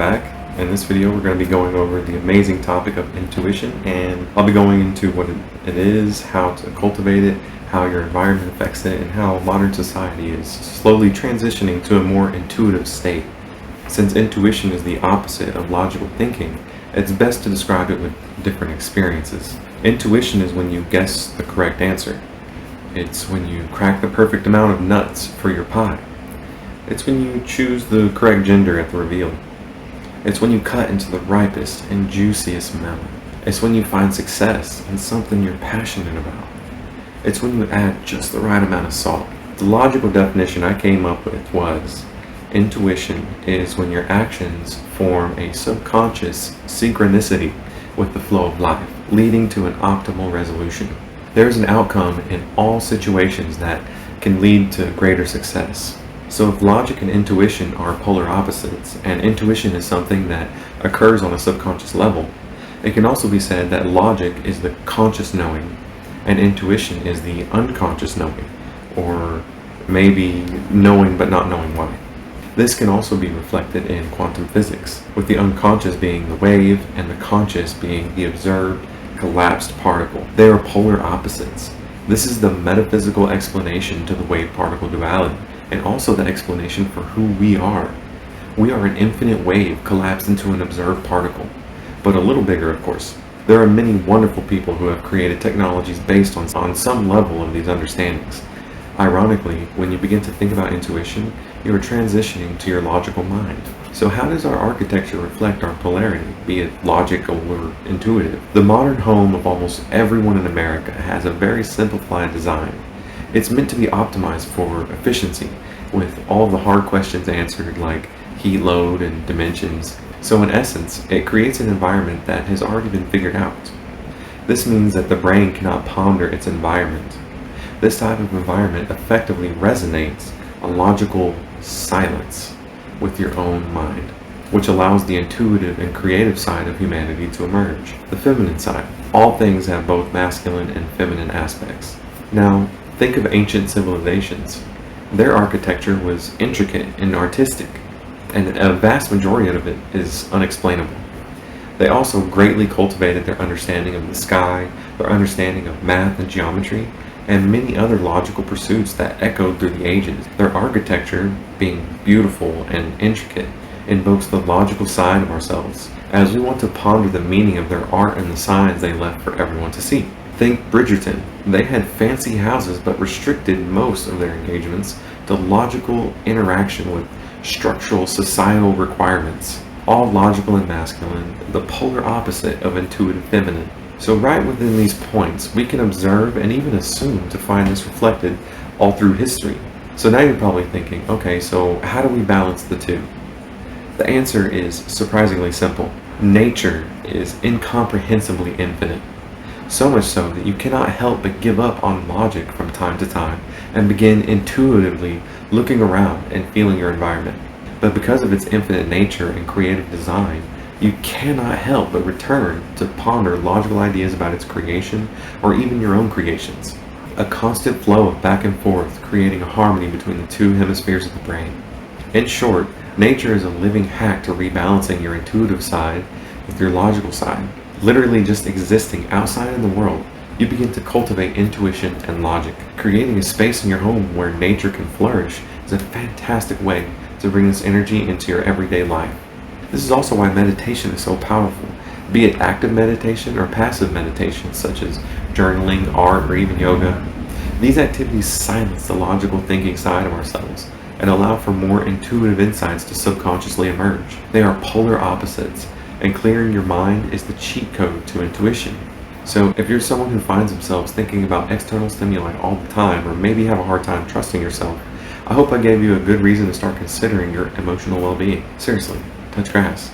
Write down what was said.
back. In this video, we're going to be going over the amazing topic of intuition, and I'll be going into what it is, how to cultivate it, how your environment affects it, and how modern society is slowly transitioning to a more intuitive state. Since intuition is the opposite of logical thinking, it's best to describe it with different experiences. Intuition is when you guess the correct answer. It's when you crack the perfect amount of nuts for your pie. It's when you choose the correct gender at the reveal. It's when you cut into the ripest and juiciest melon. It's when you find success in something you're passionate about. It's when you add just the right amount of salt. The logical definition I came up with was, intuition is when your actions form a subconscious synchronicity with the flow of life, leading to an optimal resolution. There is an outcome in all situations that can lead to greater success. So if logic and intuition are polar opposites, and intuition is something that occurs on a subconscious level, it can also be said that logic is the conscious knowing, and intuition is the unconscious knowing, or maybe knowing but not knowing why. This can also be reflected in quantum physics, with the unconscious being the wave and the conscious being the observed, collapsed particle. They are polar opposites. This is the metaphysical explanation to the wave-particle duality, and also the explanation for who we are. We are an infinite wave collapsed into an observed particle, but a little bigger, of course. There are many wonderful people who have created technologies based on some level of these understandings. Ironically, when you begin to think about intuition, you are transitioning to your logical mind. So how does our architecture reflect our polarity, be it logical or intuitive? The modern home of almost everyone in America has a very simplified design. It's meant to be optimized for efficiency, with all the hard questions answered like heat load and dimensions. So in essence, it creates an environment that has already been figured out. This means that the brain cannot ponder its environment. This type of environment effectively resonates a logical silence with your own mind, which allows the intuitive and creative side of humanity to emerge. The feminine side. All things have both masculine and feminine aspects. Now, think of ancient civilizations. Their architecture was intricate and artistic, and a vast majority of it is unexplainable. They also greatly cultivated their understanding of the sky, their understanding of math and geometry, and many other logical pursuits that echoed through the ages. Their architecture, being beautiful and intricate, invokes the logical side of ourselves, as we want to ponder the meaning of their art and the signs they left for everyone to see. Think Bridgerton. They had fancy houses but restricted most of their engagements to logical interaction with structural societal requirements. All logical and masculine, the polar opposite of intuitive feminine. So right within these points, we can observe and even assume to find this reflected all through history. So now you're probably thinking, okay, so how do we balance the two? The answer is surprisingly simple. Nature is incomprehensibly infinite. So much so that you cannot help but give up on logic from time to time and begin intuitively looking around and feeling your environment. But because of its infinite nature and creative design, you cannot help but return to ponder logical ideas about its creation or even your own creations. A constant flow of back and forth, creating a harmony between the two hemispheres of the brain. In short, nature is a living hack to rebalancing your intuitive side with your logical side. Literally just existing outside in the world, you begin to cultivate intuition and logic. Creating a space in your home where nature can flourish is a fantastic way to bring this energy into your everyday life. This is also why meditation is so powerful, be it active meditation or passive meditation such as journaling, art, or even yoga. These activities silence the logical thinking side of ourselves and allow for more intuitive insights to subconsciously emerge. They are polar opposites, and clearing your mind is the cheat code to intuition. So if you're someone who finds themselves thinking about external stimuli all the time, or maybe have a hard time trusting yourself, I hope I gave you a good reason to start considering your emotional well-being. Seriously, touch grass.